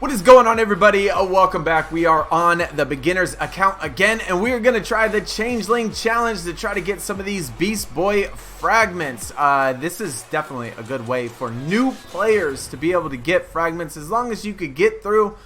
What is going on, everybody? Welcome back. We are on the beginner's account again, and we are going to try the Changeling Challenge to try to get some of these Beast Boy fragments. This is definitely a good way for new players to be able to get fragments, as long as you could get through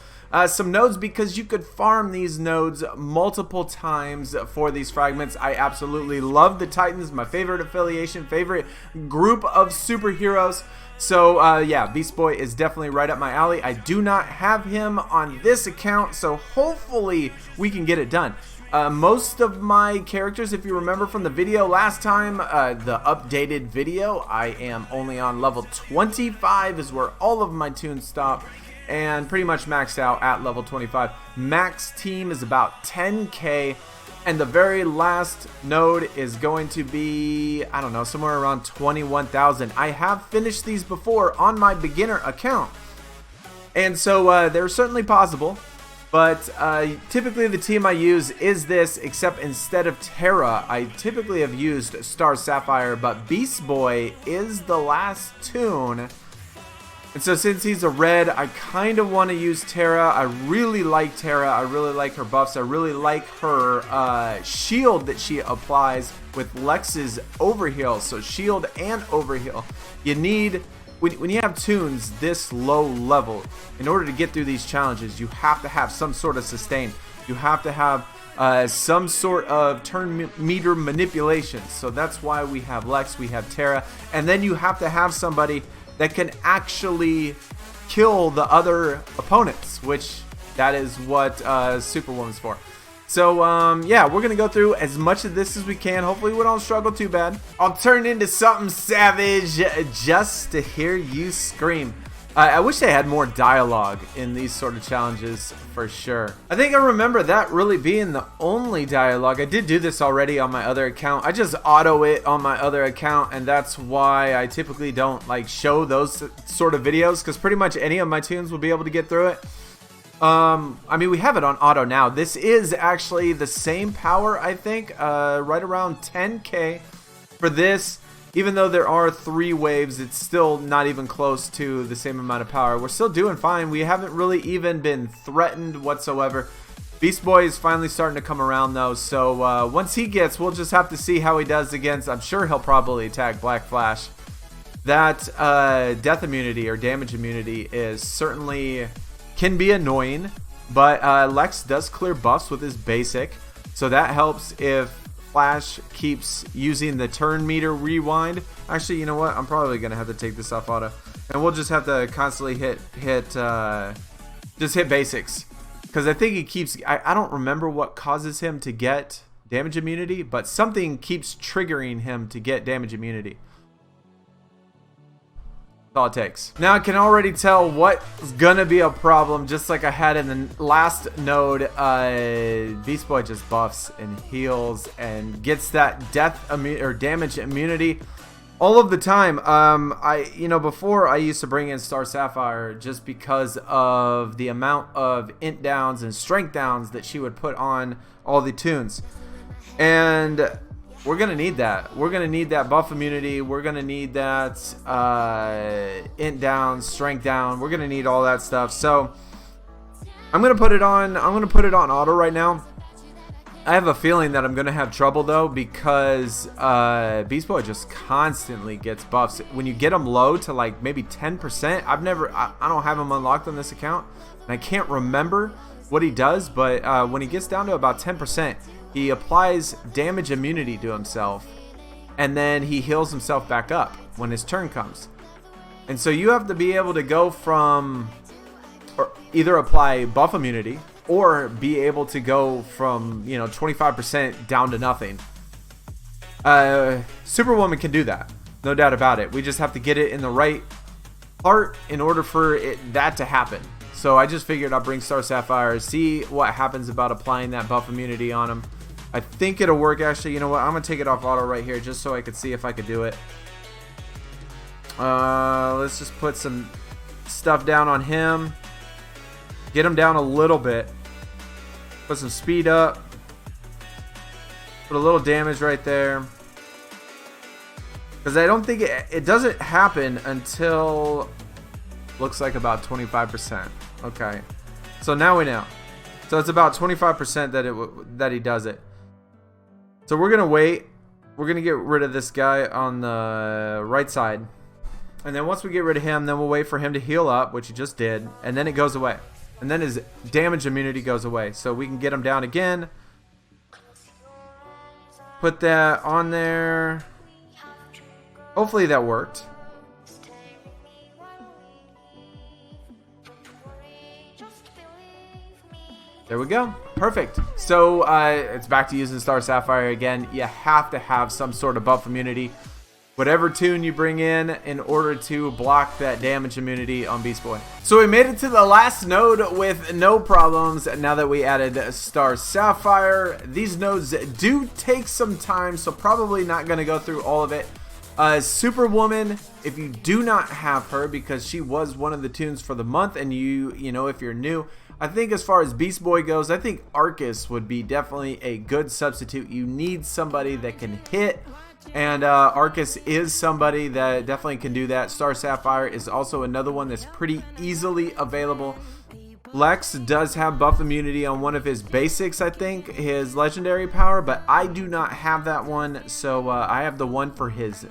some nodes, because you could farm these nodes multiple times for these fragments. I absolutely love the Titans, my favorite affiliation, favorite group of superheroes. So yeah, Beast Boy is definitely right up my alley. I do not have him on this account, so hopefully we can get it done. Most of my characters, if you remember from the video last time, the updated video, I am only on level 25 is where all of my tunes stop, and pretty much maxed out at level 25. Max team is about 10k. And the very last node is going to be, I don't know, somewhere around 21,000. I have finished these before on my beginner account, and so they're certainly possible. But typically the team I use is this, except instead of Terra, I typically have used Star Sapphire, but Beast Boy is the last tune. And so since he's a red, I kind of want to use Terra. I really like Terra. I really like her buffs. I really like her shield that she applies with Lex's overheal. So shield and overheal. You need, when you have tunes this low level, in order to get through these challenges, you have to have some sort of sustain. You have to have some sort of turn meter manipulation. So that's why we have Lex, we have Terra. And then you have to have somebody that can actually kill the other opponents, which that is what Superwoman's for. So yeah, we're gonna go through as much of this as we can. Hopefully we don't struggle too bad. I'll turn into something savage just to hear you scream. I wish they had more dialogue in these sort of challenges, for sure. I think I remember that really being the only dialogue. I did do this already on my other account. I just auto it on my other account, and that's why I typically don't like show those sort of videos, because pretty much any of my tunes will be able to get through it. I mean, we have it on auto now. This is actually the same power, I think, right around 10k for this. Even though there are 3 waves, it's still not even close to the same amount of power. We're still doing fine. We haven't really even been threatened whatsoever. Beast Boy is finally starting to come around, though. So once he gets, we'll just have to see how he does against. I'm sure he'll probably attack Black Flash. That death immunity or damage immunity is certainly can be annoying. But Lex does clear buffs with his basic. So that helps if Flash keeps using the turn meter rewind. Actually, you know what? I'm probably gonna have to take this off auto, and we'll just have to constantly hit basics, because I think he keeps. I don't remember what causes him to get damage immunity, but something keeps triggering him to get damage immunity. That's all it takes. Now I can already tell what's gonna be a problem, just like I had in the last node. Beast Boy just buffs and heals and gets that death or damage immunity all of the time. Before I used to bring in Star Sapphire just because of the amount of int downs and strength downs that she would put on all the tunes, and we're gonna need that. We're gonna need that buff immunity. We're gonna need that int down, strength down. We're gonna need all that stuff. So I'm gonna put it on. I'm gonna put it on auto right now. I have a feeling that I'm gonna have trouble though, because Beast Boy just constantly gets buffs. When you get him low to like maybe 10%, I don't have him unlocked on this account, and I can't remember what he does. But when he gets down to about 10%. He applies damage immunity to himself, and then he heals himself back up when his turn comes. And so you have to be able to go from, or either apply buff immunity, or be able to go from 25% down to nothing. Superwoman can do that, no doubt about it. We just have to get it in the right part in order for that to happen. So I just figured I'll bring Star Sapphire, see what happens about applying that buff immunity on him. I think it'll work. Actually, you know what? I'm going to take it off auto right here just so I could see if I could do it. Let's just put some stuff down on him. Get him down a little bit. Put some speed up. Put a little damage right there. Because I don't think it doesn't happen until looks like about 25%. Okay. So now we know. So it's about 25% that he does it. So we're going to wait. We're going to get rid of this guy on the right side. And then once we get rid of him, then we'll wait for him to heal up, which he just did. And then it goes away. And then his damage immunity goes away. So we can get him down again. Put that on there. Hopefully that worked. There we go. Perfect. So it's back to using Star Sapphire again. You have to have some sort of buff immunity. Whatever tune you bring in order to block that damage immunity on Beast Boy. So we made it to the last node with no problems now that we added Star Sapphire. These nodes do take some time, so probably not going to go through all of it. Superwoman, if you do not have her, because she was one of the tunes for the month, and you know, if you're new, I think as far as Beast Boy goes, I think Arcus would be definitely a good substitute. You need somebody that can hit. And Arcus is somebody that definitely can do that. Star Sapphire is also another one that's pretty easily available. Lex does have buff immunity on one of his basics, I think, his legendary power, but I do not have that one. So I have the one for his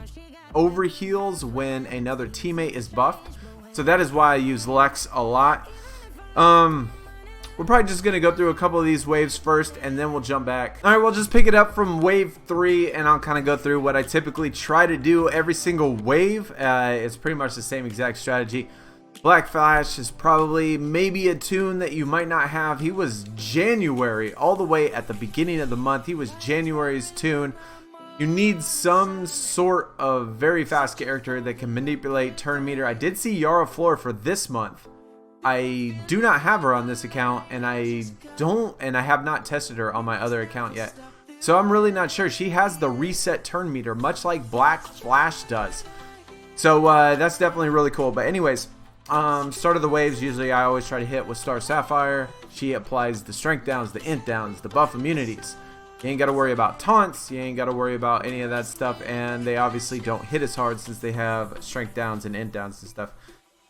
overheals when another teammate is buffed. So that is why I use Lex a lot. We're probably just going to go through a couple of these waves first, and then we'll jump back. Alright, we'll just pick it up from wave 3, and I'll kind of go through what I typically try to do every single wave. It's pretty much the same exact strategy. Black Flash is probably maybe a tune that you might not have. He was January, all the way at the beginning of the month. He was January's tune. You need some sort of very fast character that can manipulate turn meter. I did see Yara Floor for this month. I do not have her on this account, and I have not tested her on my other account yet. So I'm really not sure. She has the reset turn meter, much like Black Flash does. So that's definitely really cool. But anyways, start of the waves, usually I always try to hit with Star Sapphire. She applies the strength downs, the int downs, the buff immunities. You ain't got to worry about taunts. You ain't got to worry about any of that stuff. And they obviously don't hit as hard since they have strength downs and int downs and stuff.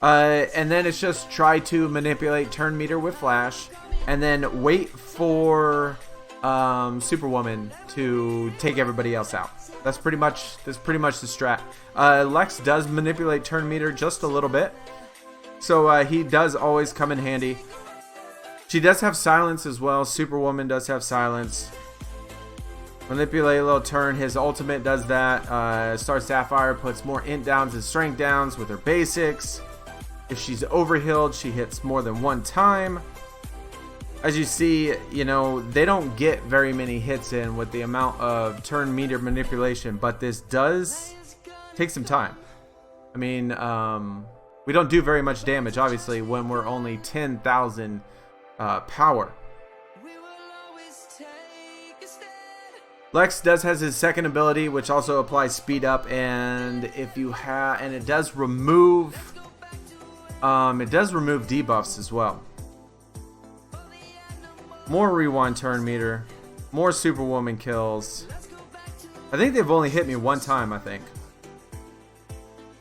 And then it's just try to manipulate turn meter with Flash, and then wait for Superwoman to take everybody else out. That's pretty much the strat. Lex does manipulate turn meter just a little bit, so he does always come in handy. She does have silence as well. Superwoman does have silence. Manipulate a little turn. His ultimate does that. Star Sapphire puts more int downs and strength downs with her basics. If she's overhealed, she hits more than one time. As you see, you know, they don't get very many hits in with the amount of turn meter manipulation, but this does take some time. I mean, we don't do very much damage, obviously, when we're only 10,000 power. Lex does has his second ability, which also applies speed up, and if you have, and it does remove debuffs as well. More rewind turn meter, more Superwoman kills. I think they've only hit me one time, I think.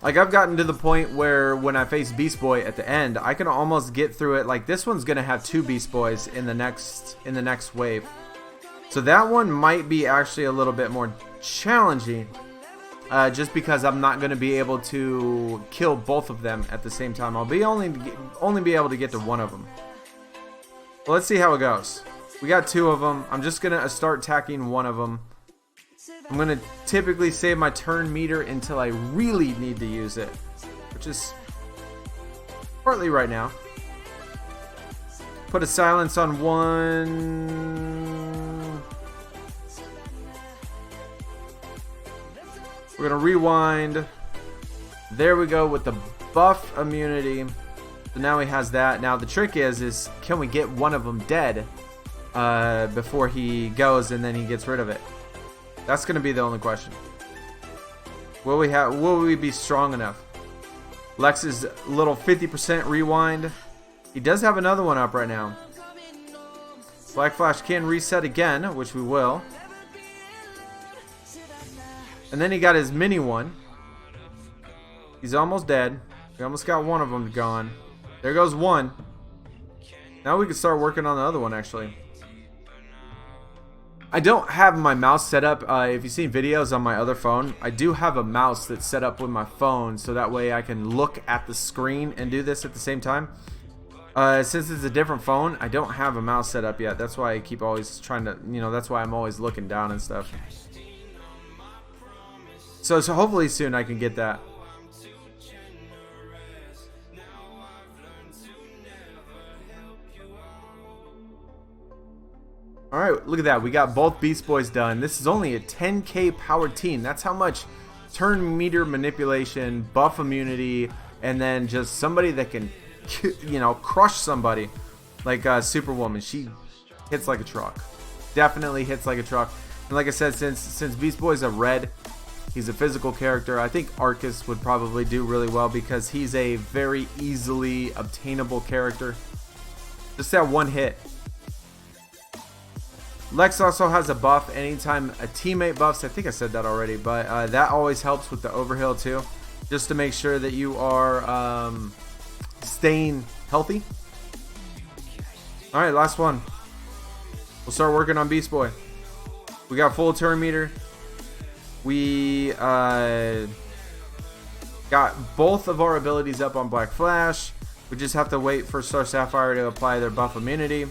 Like, I've gotten to the point where when I face Beast Boy at the end, I can almost get through it. Like, this one's gonna have 2 Beast Boys in the next wave. So that one might be actually a little bit more challenging. Just because I'm not going to be able to kill both of them at the same time. I'll be only be able to get to one of them. Well, let's see how it goes. We got 2 of them. I'm just going to start attacking one of them. I'm going to typically save my turn meter until I really need to use it, which is partly right now. Put a silence on one. We're going to rewind. There we go with the buff immunity. So now he has that. Now the trick is can we get one of them dead before he goes and then he gets rid of it? That's going to be the only question. Will we be strong enough? Lex's little 50% rewind. He does have another one up right now. Black Flash can reset again, which we will. And then he got his mini one. He's almost dead. We almost got one of them gone. There goes one. Now we can start working on the other one, actually. I don't have my mouse set up. If you've seen videos on my other phone, I do have a mouse that's set up with my phone, so that way I can look at the screen and do this at the same time. Since it's a different phone, I don't have a mouse set up yet. That's why I keep always trying to, you know, that's why I'm always looking down and stuff. So hopefully soon I can get that. Alright, look at that. We got both Beast Boys done. This is only a 10k powered team. That's how much turn meter manipulation, buff immunity, and then just somebody that can, you know, crush somebody. Like Superwoman. She hits like a truck. Definitely hits like a truck. And like I said, since Beast Boy's a red, he's a physical character, I think Arcus would probably do really well because he's a very easily obtainable character. Just that one hit. Lex also has a buff anytime a teammate buffs. I think I said that already, but that always helps with the overheal too, just to make sure that you are staying healthy. Alright, last one. We'll start working on Beast Boy. We got full turn meter. We got both of our abilities up on Black Flash. We just have to wait for Star Sapphire to apply their buff immunity.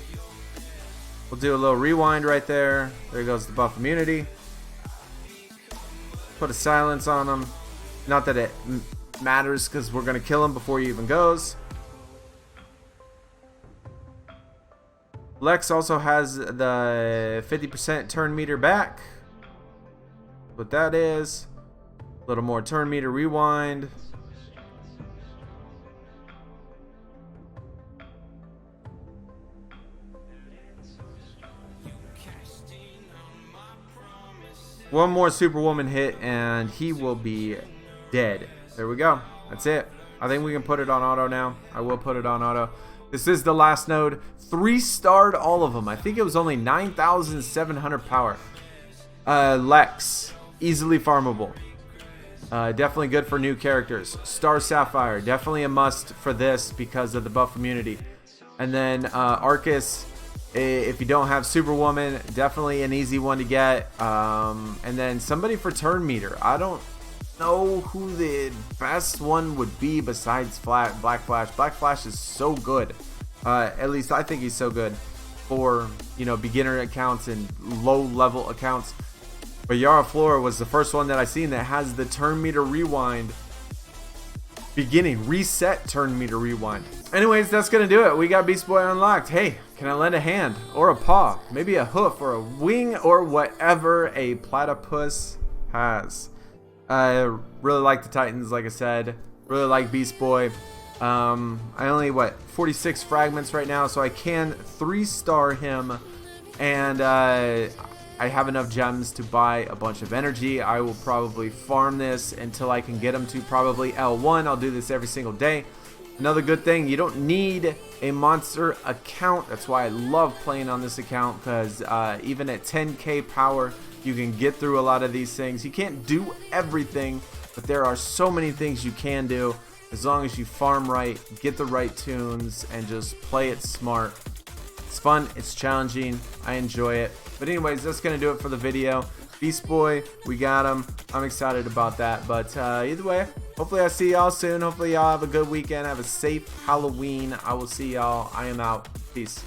We'll do a little rewind right there. There goes the buff immunity. Put a silence on him. Not that it matters because we're going to kill him before he even goes. Lex also has the 50% turn meter back. What that is. A little more turn meter rewind. One more Superwoman hit and he will be dead. There we go. That's it. I think we can put it on auto now. I will put it on auto. This is the last node. 3-starred all of them. I think it was only 9,700 power. Lex. Easily farmable. Definitely good for new characters. Star Sapphire. Definitely a must for this because of the buff immunity. And then Arcus. If you don't have Superwoman, definitely an easy one to get. And then somebody for turn meter. I don't know who the best one would be besides Black Flash. Black Flash is so good. At least I think he's so good for, you know, beginner accounts and low level accounts. But Yara Flora was the first one that I seen that has the turn meter rewind. Beginning reset turn meter rewind. Anyways, that's gonna do it. We got Beast Boy unlocked. Hey, can I lend a hand or a paw, maybe a hoof or a wing or whatever a platypus has? I really like the Titans, like I said. Really like Beast Boy. I only 46 fragments right now, so I can 3-star him, and I have enough gems to buy a bunch of energy. I will probably farm this until I can get him to probably L1. I'll do this every single day. Another good thing, you don't need a monster account. That's why I love playing on this account, because even at 10k power, you can get through a lot of these things. You can't do everything, but there are so many things you can do as long as you farm right, get the right tunes, and just play it smart. It's fun, it's challenging, I enjoy it. But anyways, that's going to do it for the video. Beast Boy, we got him. I'm excited about that. But either way, hopefully I see y'all soon. Hopefully y'all have a good weekend. Have a safe Halloween. I will see y'all. I am out. Peace.